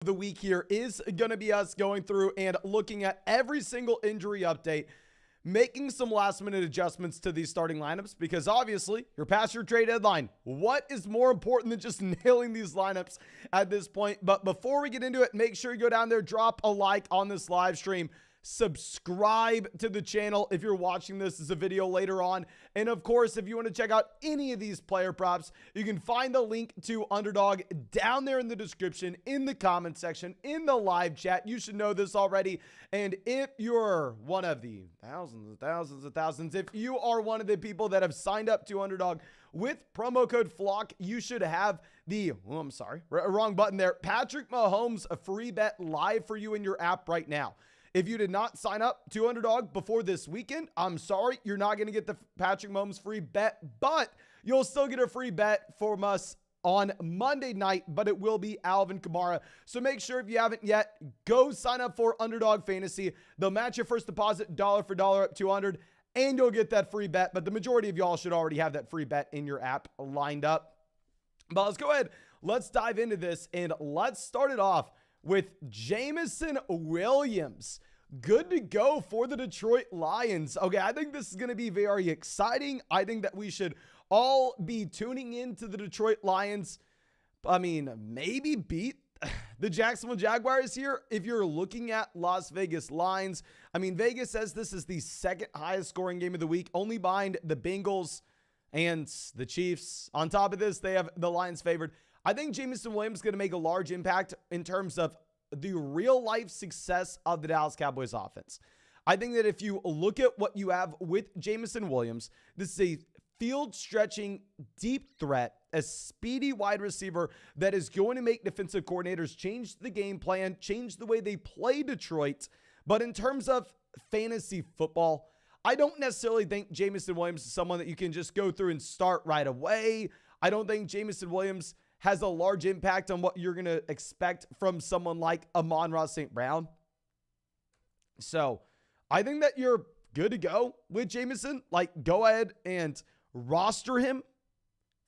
The week here is going to be us going through and looking at every single injury update, making some last minute adjustments to these starting lineups, because obviously you're past your trade deadline. What is more important than just nailing these lineups at this point? But before we get into it, make sure you go down there, drop a like on this live stream, subscribe to the channel if you're watching this as a video later on. And of course, if you want to check out any of these player props, you can find the link to Underdog down there in the description, in the comment section, in the live chat. You should know this already. And if you're one of the thousands, if you are one of the people that have signed up to Underdog with promo code FLOCK, you should have the, wrong button there, Patrick Mahomes, a free bet live for you in your app right now. If you did not sign up to Underdog before this weekend, I'm sorry, you're not going to get the Patrick Mahomes free bet, but you'll still get a free bet from us on Monday night, but it will be Alvin Kamara. So make sure, if you haven't yet, go sign up for Underdog Fantasy. They'll match your first deposit dollar for dollar up to $200, and you'll get that free bet. But the majority of y'all should already have that free bet in your app lined up. But let's go ahead. Let's dive into this, and let's start it off with Jameson Williams. Good to go for the Detroit Lions. Okay, I think this is going to be very exciting. I think that we should all be tuning into the Detroit Lions. I mean, maybe beat the Jacksonville Jaguars here. If you're looking at Las Vegas lines, I mean, Vegas says this is the second highest scoring game of the week, only behind the Bengals and the Chiefs. On top of this, they have the Lions favored. I think Jameson Williams is going to make a large impact in terms of the real life success of the Dallas Cowboys offense. I think that if you look at what you have with Jameson Williams, this is a field stretching deep threat, a speedy wide receiver that is going to make defensive coordinators change the game plan, change the way they play Detroit. But in terms of fantasy football, I don't necessarily think Jameson Williams is someone that you can just go through and start right away. I don't think Jameson Williams has a large impact on what you're going to expect from someone like Amon-Ra St. Brown. So I think that you're good to go with Jameson. Like, go ahead and roster him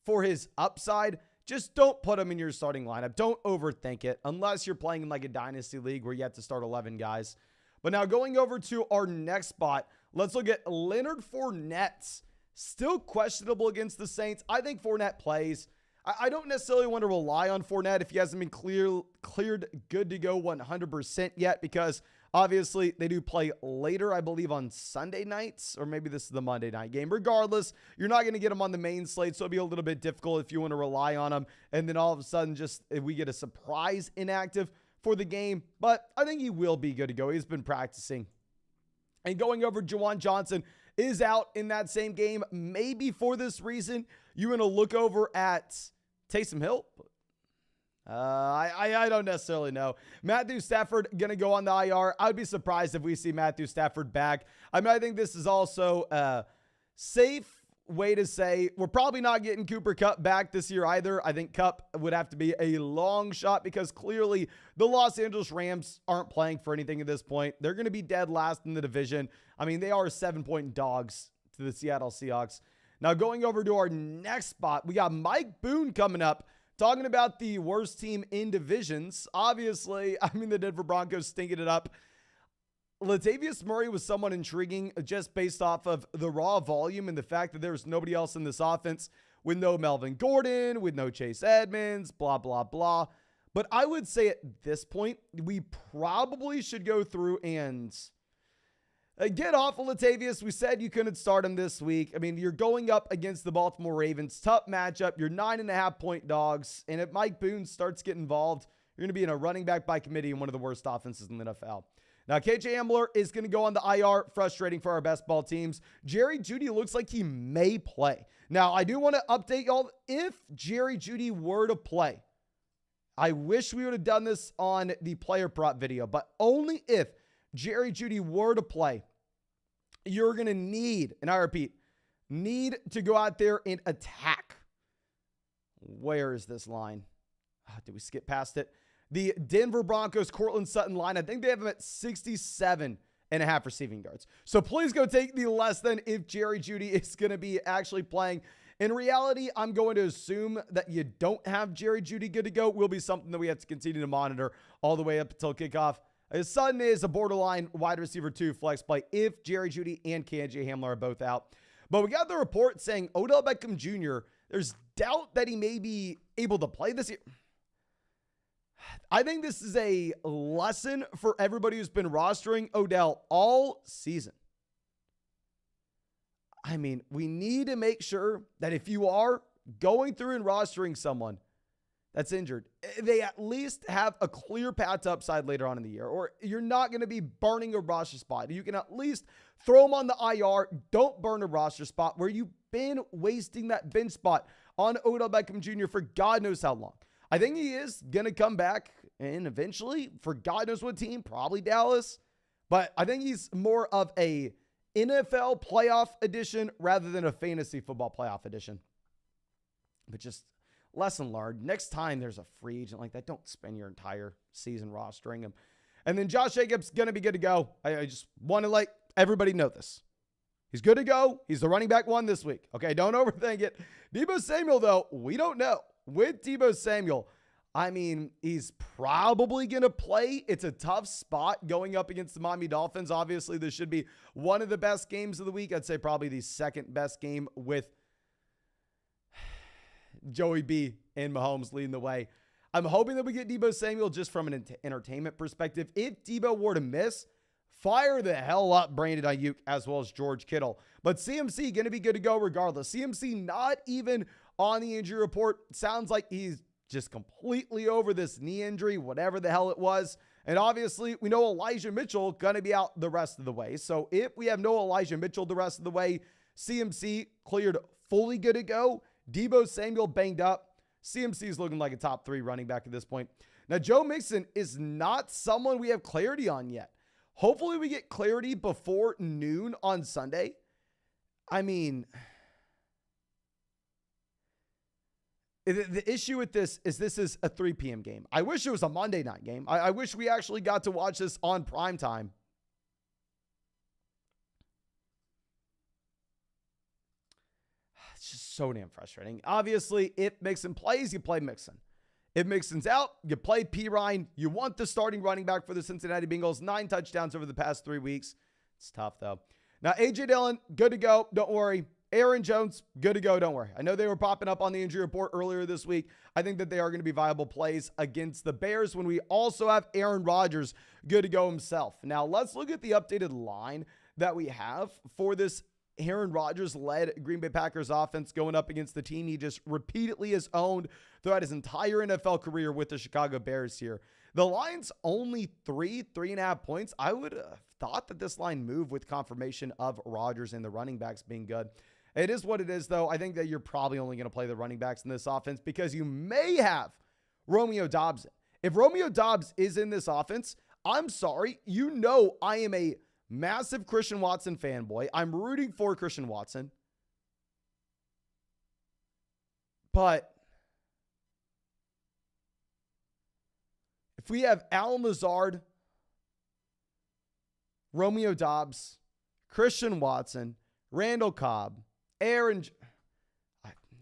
for his upside. Just don't put him in your starting lineup. Don't overthink it unless you're playing in like a dynasty league where you have to start 11 guys. But now going over to our next spot, let's look at Leonard Fournette. Still questionable against the Saints. I think Fournette plays. I don't necessarily want to rely on Fournette if he hasn't been cleared good to go 100% yet, because obviously they do play later, I believe, on Sunday nights, or maybe this is the Monday night game. Regardless, you're not going to get him on the main slate, so it'll be a little bit difficult if you want to rely on him. And then all of a sudden, just if we get a surprise inactive for the game, but I think he will be good to go. He's been practicing. And going over, Juwan Johnson is out in that same game. Maybe for this reason, you're going to look over at Taysom Hill. I don't necessarily know. Matthew Stafford going to go on the IR. I'd be surprised if we see Matthew Stafford back. I mean, I think this is also a safe way to say we're probably not getting Cooper Kupp back this year either. I think Kupp would have to be a long shot, because clearly the Los Angeles Rams aren't playing for anything at this point. They're going to be dead last in the division. I mean, they are 7-point dogs to the Seattle Seahawks. Now going over to our next spot, we got Mike Boone coming up, talking about the worst team in divisions. Obviously, I mean, the Denver Broncos stinking it up. Latavius Murray was somewhat intriguing just based off of the raw volume and the fact that there's nobody else in this offense, with no Melvin Gordon, with no Chase Edmonds, blah, blah, blah. But I would say at this point, we probably should go through and get off of Latavius. We said you couldn't start him this week. I mean, you're going up against the Baltimore Ravens. Tough matchup. You're 9.5-point dogs. And if Mike Boone starts getting involved, you're going to be in a running back by committee in one of the worst offenses in the NFL. Now, KJ Hamler is going to go on the IR. Frustrating for our best ball teams. Jerry Jeudy looks like he may play. Now, I do want to update y'all. If Jerry Jeudy were to play, I wish we would have done this on the player prop video, but only if Jerry Jeudy were to play, you're going to need, and I repeat, need to go out there and attack. Where is this line? Did we skip past it? The Denver Broncos, Cortland Sutton line. I think they have him at 67.5 receiving yards. So please go take the less than if Jerry Jeudy is going to be actually playing. In reality, I'm going to assume that you don't have Jerry Jeudy good to go. Will be something that we have to continue to monitor all the way up until kickoff. His son is a borderline wide receiver 2 flex play if Jerry Jeudy and KJ Hamler are both out. But we got the report saying Odell Beckham Jr., there's doubt that he may be able to play this year. I think this is a lesson for everybody who's been rostering Odell all season. I mean, we need to make sure that if you are going through and rostering someone that's injured, they at least have a clear path to upside later on in the year, or you're not going to be burning a roster spot. You can at least throw them on the IR. Don't burn a roster spot where you've been wasting that bench spot on Odell Beckham Jr. for God knows how long. I think he is going to come back and eventually for God knows what team, probably Dallas. But I think he's more of a NFL playoff edition rather than a fantasy football playoff edition. But just lesson learned. Next time there's a free agent like that, don't spend your entire season rostering him. And then Josh Jacobs going to be good to go. I just want to let everybody know this. He's good to go. He's the running back 1 this week. Okay, don't overthink it. Deebo Samuel, though, we don't know. With Deebo Samuel, I mean, he's probably going to play. It's a tough spot going up against the Miami Dolphins. Obviously, this should be one of the best games of the week. I'd say probably the second best game with Joey B and Mahomes leading the way. I'm hoping that we get Deebo Samuel just from an entertainment perspective. If Deebo were to miss, fire the hell up Brandon Ayuk as well as George Kittle. But CMC going to be good to go regardless. CMC not even on the injury report. Sounds like he's just completely over this knee injury, whatever the hell it was. And obviously, we know Elijah Mitchell going to be out the rest of the way. So if we have no Elijah Mitchell the rest of the way, CMC cleared fully good to go. Deebo Samuel banged up. CMC is looking like a top 3 running back at this point. Now, Joe Mixon is not someone we have clarity on yet. Hopefully, we get clarity before noon on Sunday. I mean, the issue with this is a 3 p.m. game. I wish it was a Monday night game. I wish we actually got to watch this on prime time. It's just so damn frustrating. Obviously, if Mixon plays, you play Mixon. If Mixon's out, you play P. Ryan. You want the starting running back for the Cincinnati Bengals. 9 touchdowns over the past 3 weeks. It's tough, though. Now, A.J. Dillon, good to go. Don't worry. Aaron Jones, good to go. Don't worry. I know they were popping up on the injury report earlier this week. I think that they are going to be viable plays against the Bears when we also have Aaron Rodgers good to go himself. Now, let's look at the updated line that we have for this Aaron Rodgers-led Green Bay Packers offense going up against the team he just repeatedly has owned throughout his entire NFL career with the Chicago Bears here. The line's only 3.5 points. I would have thought that this line moved with confirmation of Rodgers and the running backs being good. It is what it is, though. I think that you're probably only going to play the running backs in this offense because you may have Romeo Doubs in. If Romeo Doubs is in this offense, I'm sorry. You know I am a massive Christian Watson fanboy. I'm rooting for Christian Watson. But if we have Allen Lazard, Romeo Doubs, Christian Watson, Randall Cobb, Aaron,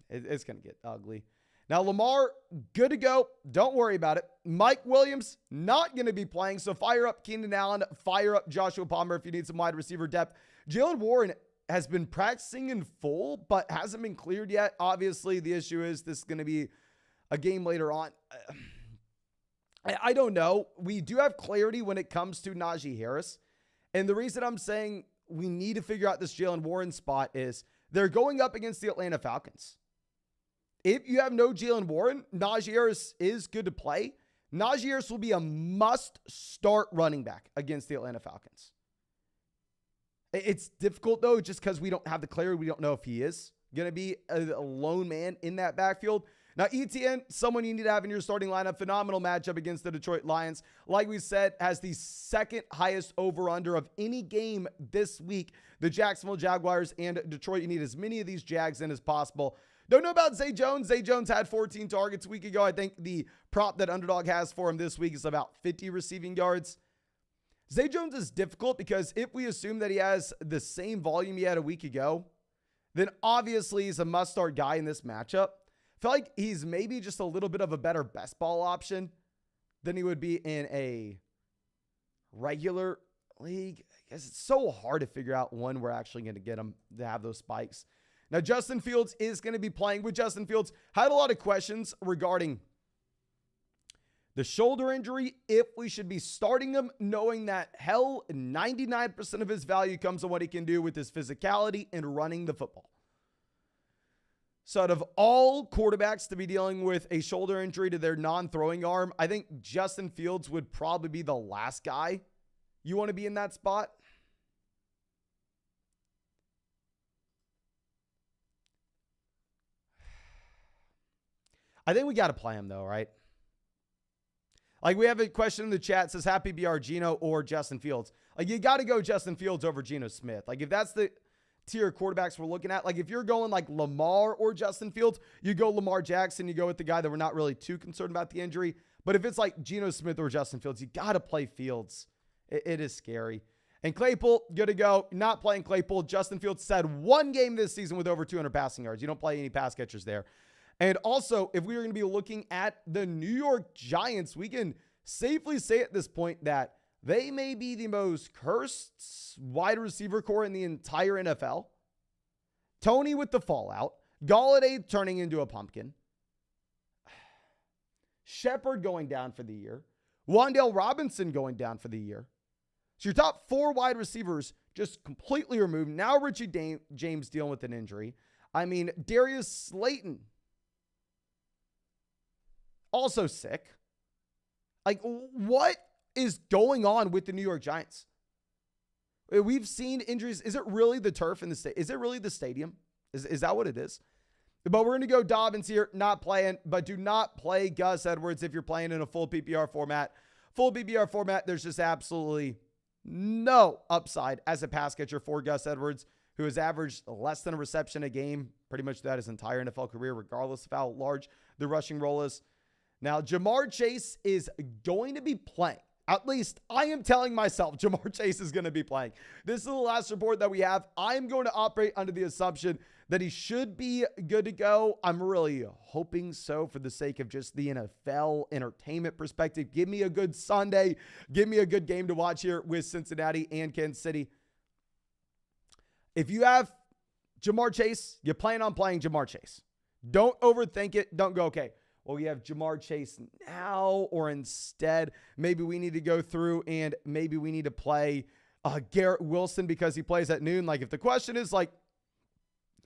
it's going to get ugly. Now, Lamar, good to go. Don't worry about it. Mike Williams, not going to be playing. So fire up Keenan Allen, fire up Joshua Palmer if you need some wide receiver depth. Jalen Warren has been practicing in full, but hasn't been cleared yet. Obviously, the issue is this is going to be a game later on. I don't know. We do have clarity when it comes to Najee Harris. And the reason I'm saying we need to figure out this Jalen Warren spot is they're going up against the Atlanta Falcons. If you have no Jalen Warren, Najee Harris is good to play. Najee Harris will be a must-start running back against the Atlanta Falcons. It's difficult, though, just because we don't have the clarity. We don't know if he is going to be a lone man in that backfield. Now, ETN, someone you need to have in your starting lineup. Phenomenal matchup against the Detroit Lions. Like we said, has the second highest over-under of any game this week. The Jacksonville Jaguars and Detroit. You need as many of these Jags in as possible. Don't know about Zay Jones. Zay Jones had 14 targets a week ago. I think the prop that Underdog has for him this week is about 50 receiving yards. Zay Jones is difficult because if we assume that he has the same volume he had a week ago, then obviously he's a must-start guy in this matchup. I feel like he's maybe just a little bit of a better best ball option than he would be in a regular league. I guess it's so hard to figure out when we're actually going to get him to have those spikes. Now, Justin Fields is going to be playing. With Justin Fields, had a lot of questions regarding the shoulder injury, if we should be starting him, knowing that 99% of his value comes on what he can do with his physicality and running the football. So out of all quarterbacks to be dealing with a shoulder injury to their non-throwing arm, I think Justin Fields would probably be the last guy you want to be in that spot. I think we got to play him though, right? Like, we have a question in the chat that says happy BR Geno or Justin Fields. Like, you got to go Justin Fields over Geno Smith. Like, if that's the tier of quarterbacks we're looking at, like if you're going like Lamar or Justin Fields, you go Lamar Jackson, you go with the guy that we're not really too concerned about the injury. But if it's like Geno Smith or Justin Fields, you got to play Fields. It is scary. And Claypool, good to go. Not playing Claypool. Justin Fields said one game this season with over 200 passing yards. You don't play any pass catchers there. And also, if we were going to be looking at the New York Giants, we can safely say at this point that they may be the most cursed wide receiver core in the entire NFL. Tony with the fallout. Galladay turning into a pumpkin. Shepard going down for the year. Wan'Dale Robinson going down for the year. So your top 4 wide receivers just completely removed. Now Richie James dealing with an injury. I mean, Darius Slayton also sick. Like, what is going on with the New York Giants? We've seen injuries. Is it really the turf in the state? Is it really the stadium? Is that what it is? But we're going to go Dobbins here, not playing, but do not play Gus Edwards if you're playing in a full PPR format. Full PPR format, there's just absolutely no upside as a pass catcher for Gus Edwards, who has averaged less than a reception a game pretty much throughout his entire NFL career, regardless of how large the rushing role is. Now, Jamar Chase is going to be playing. At least I am telling myself Jamar Chase is going to be playing. This is the last report that we have. I'm going to operate under the assumption that he should be good to go. I'm really hoping so for the sake of just the NFL entertainment perspective. Give me a good Sunday. Give me a good game to watch here with Cincinnati and Kansas City. If you have Jamar Chase, you plan on playing Jamar Chase. Don't overthink it. Don't go, okay, well, we have Jamar Chase now, or instead, maybe we need to go through and maybe we need to play Garrett Wilson because he plays at noon. Like, if the question is like,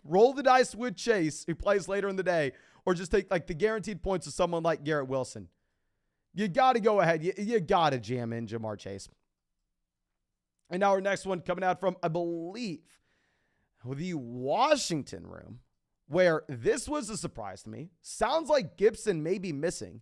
roll the dice with Chase, who plays later in the day, or just take like the guaranteed points of someone like Garrett Wilson, you got to go ahead. You got to jam in Jamar Chase. And now our next one coming out from, I believe, the Washington room, where this was a surprise to me. Sounds like Gibson may be missing.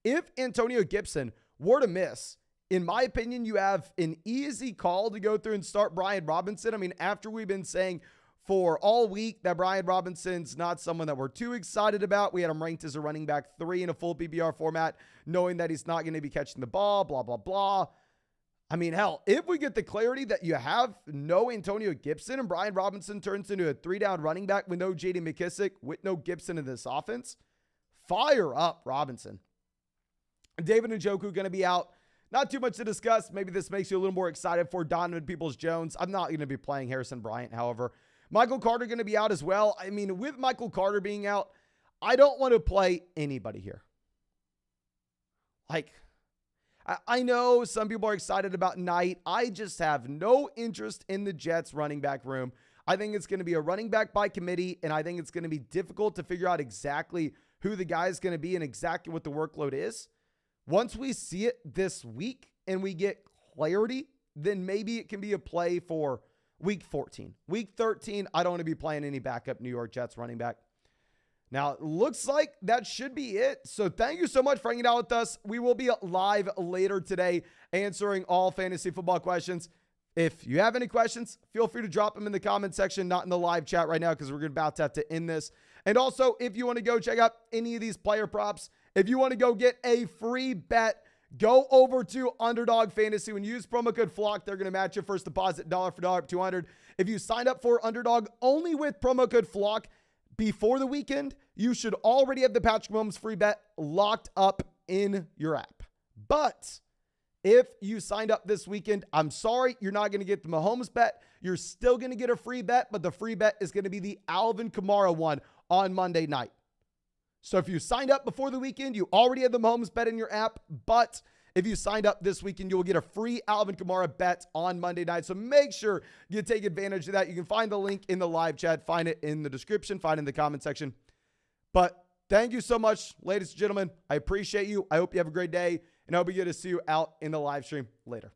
If Antonio Gibson were to miss, in my opinion, you have an easy call to go through and start Brian Robinson. I mean, after we've been saying for all week that Brian Robinson's not someone that we're too excited about. We had him ranked as a running back 3 in a full PPR format, knowing that he's not going to be catching the ball, blah, blah, blah. I mean, hell, if we get the clarity that you have no Antonio Gibson and Brian Robinson turns into a 3-down running back with no J.D. McKissick, with no Gibson in this offense, fire up Robinson. David Njoku going to be out. Not too much to discuss. Maybe this makes you a little more excited for Donovan Peoples-Jones. I'm not going to be playing Harrison Bryant, however. Michael Carter going to be out as well. I mean, with Michael Carter being out, I don't want to play anybody here. Like, I know some people are excited about Knight. I just have no interest in the Jets running back room. I think it's going to be a running back by committee, and I think it's going to be difficult to figure out exactly who the guy is going to be and exactly what the workload is. Once we see it this week and we get clarity, then maybe it can be a play for week 14. Week 13, I don't want to be playing any backup New York Jets running back. Now, it looks like that should be it. So thank you so much for hanging out with us. We will be live later today answering all fantasy football questions. If you have any questions, feel free to drop them in the comment section, not in the live chat right now because we're about to have to end this. And also, if you want to go check out any of these player props, if you want to go get a free bet, Go over to Underdog Fantasy. When you use promo code FLOCK, they're going to match your first deposit dollar for dollar up to $200. If you sign up for Underdog only with promo code FLOCK before the weekend, you should already have the Patrick Mahomes free bet locked up in your app. But if you signed up this weekend, I'm sorry, you're not going to get the Mahomes bet. You're still going to get a free bet, but the free bet is going to be the Alvin Kamara one on Monday night. So if you signed up before the weekend, you already have the Mahomes bet in your app, but if you signed up this weekend, you will get a free Alvin Kamara bet on Monday night. So make sure you take advantage of that. You can find the link in the live chat, find it in the description, find it in the comment section. But thank you so much, ladies and gentlemen. I appreciate you. I hope you have a great day, and I hope we get to see you out in the live stream later.